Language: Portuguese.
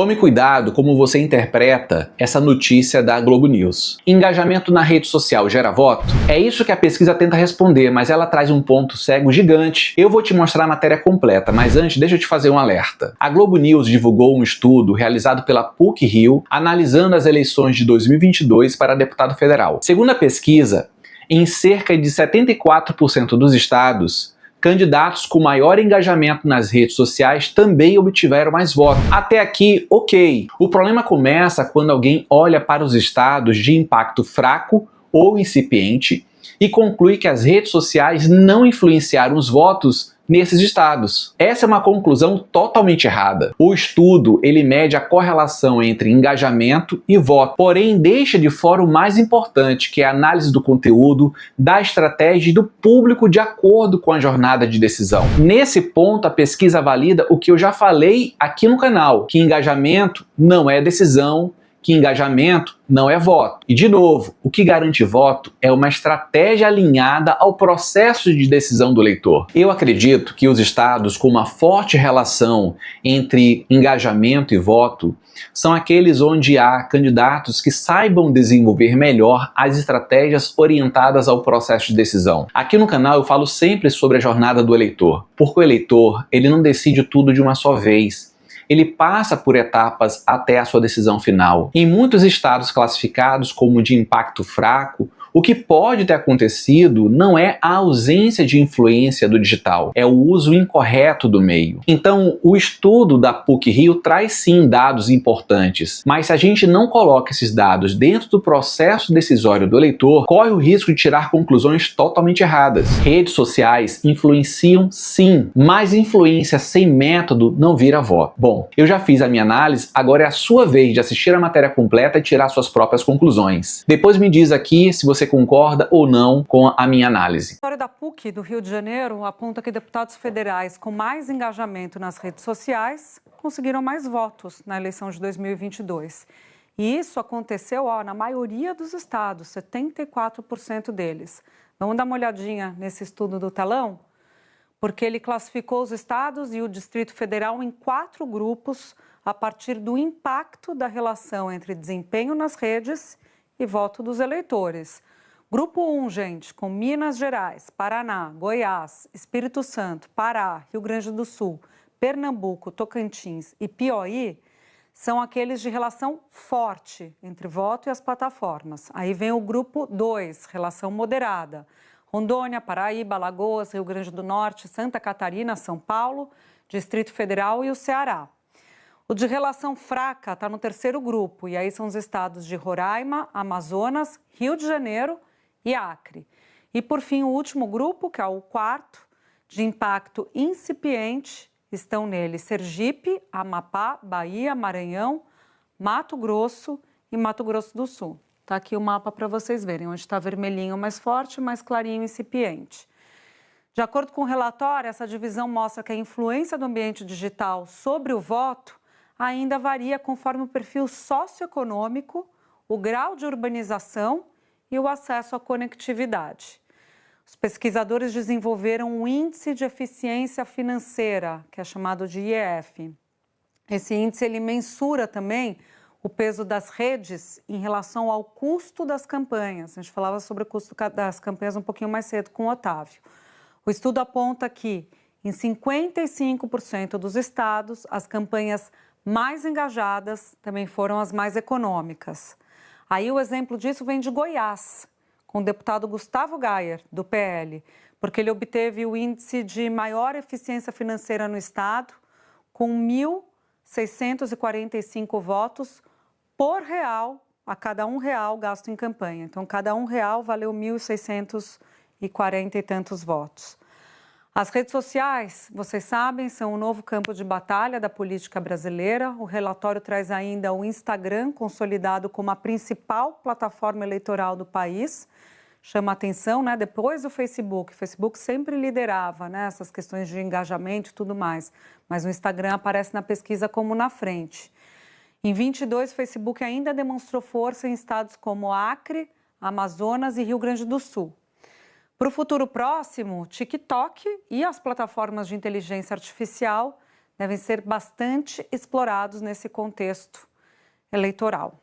Tome cuidado como você interpreta essa notícia da Globo News. Engajamento na rede social gera voto? É isso que a pesquisa tenta responder, mas ela traz um ponto cego gigante. Eu vou te mostrar a matéria completa, mas antes deixa eu te fazer um alerta. A Globo News divulgou um estudo realizado pela PUC-Rio, analisando as eleições de 2022 para deputado federal. Segundo a pesquisa, em cerca de 74% dos estados, candidatos com maior engajamento nas redes sociais também obtiveram mais votos. Até aqui, ok. O problema começa quando alguém olha para os estados de impacto fraco ou incipiente e conclui que as redes sociais não influenciaram os votos nesses estados. Essa é uma conclusão totalmente errada. O estudo, ele mede a correlação entre engajamento e voto, porém deixa de fora o mais importante, que é a análise do conteúdo, da estratégia e do público de acordo com a jornada de decisão. Nesse ponto, a pesquisa valida o que eu já falei aqui no canal, que engajamento não é decisão, que engajamento não é voto. E, de novo, o que garante voto é uma estratégia alinhada ao processo de decisão do eleitor. Eu acredito que os estados com uma forte relação entre engajamento e voto são aqueles onde há candidatos que saibam desenvolver melhor as estratégias orientadas ao processo de decisão. Aqui no canal eu falo sempre sobre a jornada do eleitor, porque o eleitor, ele não decide tudo de uma só vez. Ele passa por etapas até a sua decisão final. Em muitos estados classificados como de impacto fraco, o que pode ter acontecido não é a ausência de influência do digital, é o uso incorreto do meio. Então, o estudo da PUC-Rio traz sim dados importantes, mas se a gente não coloca esses dados dentro do processo decisório do eleitor, corre o risco de tirar conclusões totalmente erradas. Redes sociais influenciam sim, mas influência sem método não vira voto. Bom, eu já fiz a minha análise, agora é a sua vez de assistir a matéria completa e tirar suas próprias conclusões. Depois me diz aqui se você concorda ou não com a minha análise. A história da PUC do Rio de Janeiro aponta que deputados federais com mais engajamento nas redes sociais conseguiram mais votos na eleição de 2022. E isso aconteceu na maioria dos estados, 74% deles. Vamos dar uma olhadinha nesse estudo do telão? Porque ele classificou os estados e o Distrito Federal em 4 grupos a partir do impacto da relação entre desempenho nas redes e voto dos eleitores. Grupo 1, gente, com Minas Gerais, Paraná, Goiás, Espírito Santo, Pará, Rio Grande do Sul, Pernambuco, Tocantins e Piauí, são aqueles de relação forte entre voto e as plataformas. Aí vem o grupo 2, relação moderada. Rondônia, Paraíba, Alagoas, Rio Grande do Norte, Santa Catarina, São Paulo, Distrito Federal e o Ceará. O de relação fraca está no 3º grupo, e aí são os estados de Roraima, Amazonas, Rio de Janeiro e Acre. E, por fim, o último grupo, que é o 4º, de impacto incipiente, estão nele Sergipe, Amapá, Bahia, Maranhão, Mato Grosso e Mato Grosso do Sul. Está aqui o mapa para vocês verem, onde está vermelhinho mais forte, mais clarinho incipiente. De acordo com o relatório, essa divisão mostra que a influência do ambiente digital sobre o voto ainda varia conforme o perfil socioeconômico, o grau de urbanização e o acesso à conectividade. Os pesquisadores desenvolveram um índice de eficiência financeira, que é chamado de IEF. Esse índice ele mensura também o peso das redes em relação ao custo das campanhas. A gente falava sobre o custo das campanhas um pouquinho mais cedo com o Otávio. O estudo aponta que em 55% dos estados, as campanhas mais engajadas também foram as mais econômicas. Aí o exemplo disso vem de Goiás, com o deputado Gustavo Gayer, do PL, porque ele obteve o índice de maior eficiência financeira no estado, com 1.645 votos por real, a cada R$1 gasto em campanha. Então, cada R$1 valeu 1.640 e tantos votos. As redes sociais, vocês sabem, são o novo campo de batalha da política brasileira. O relatório traz ainda o Instagram, consolidado como a principal plataforma eleitoral do país. Chama a atenção, né? Depois do Facebook. O Facebook sempre liderava, né, essas questões de engajamento e tudo mais. Mas o Instagram aparece na pesquisa como na frente. Em 22, o Facebook ainda demonstrou força em estados como Acre, Amazonas e Rio Grande do Sul. Para o futuro próximo, TikTok e as plataformas de inteligência artificial devem ser bastante explorados nesse contexto eleitoral.